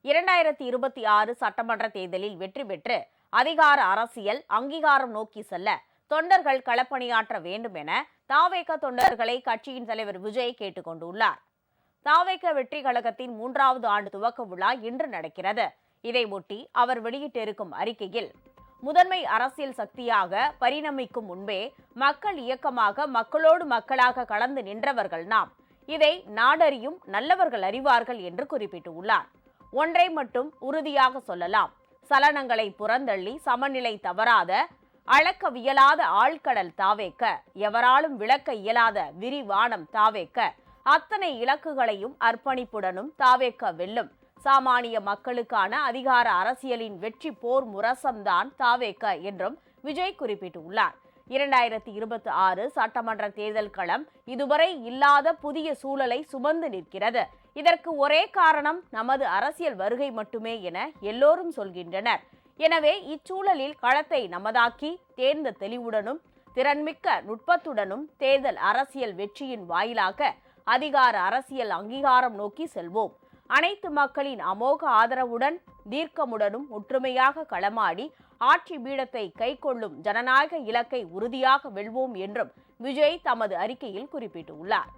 2026 சட்டமன்ற தேர்தலில் வெற்றி பெற்று அதிகார அரசியல் அங்கீகாரம் நோக்கி செல்ல தொண்டர்கள் களப்பணியாற்ற வேண்டும் என தாவேக தொண்டர்களை கட்சியின் தலைவர் விஜய் கேட்டுக் கொண்டுள்ளார். தாவேக வெற்றி கழகத்தின் 3வது ஆண்டு துவக்க விழா இன்று நடக்கிறது. இதையொட்டி அவர் வெளியிட்டிருக்கும் அறிக்கையில், முதன்மை அரசியல் சக்தியாக பரிணமிக்கும் முன்பே மக்கள் இயக்கமாக மக்களோடு மக்களாக கலந்து நின்றவர்கள் நாம். இதை நாடறியும் நல்லவர்கள் அறிவார்கள் என்று குறிப்பிட்டுள்ளார். ஒன்றை மட்டும் உறுதியாக சொல்லலாம், சலனங்களை புறந்தள்ளி சமநிலை தவறாத அளக்கவியலாத ஆழ்கடல் தாவேக்க, எவராலும் விளக்க இயலாத விரிவானம் தாவேக்க, அத்தனை இலக்குகளையும் அர்ப்பணிப்புடனும் தாவேக்க வெல்லும். சாமானிய மக்களுக்கான அதிகார அரசியலின் வெற்றி போர் முரசம்தான் தாவேக்க என்றும் விஜய் குறிப்பிட்டுள்ளார். 2026 சட்டமன்ற தேர்தல் களம் இதுவரை இல்லாத புதிய சூழலை சுமந்து நிற்கிறது. இதற்கு ஒரே காரணம் நமது அரசியல் வருகை மட்டுமே என எல்லோரும் சொல்கின்றனர். எனவே இச்சூழலில் களத்தை நமதாக்கி தேர்ந்த தெளிவுடனும் திறன்மிக்க நுட்பத்துடனும் தேர்தல் அரசியல் வெற்றியின் வாயிலாக அதிகார அரசியல் அங்கீகாரம் நோக்கி செல்வோம். அனைத்து மக்களின் அமோக ஆதரவுடன் தீர்க்கமுடனும் ஒற்றுமையாக களமாடி ஆட்சி பீடத்தை கைக்கொள்ளும் ஜனநாயக இலக்கை உறுதியாக வெல்வோம் என்றும் விஜய் தமது அறிக்கையில் குறிப்பிட்டுள்ளார்.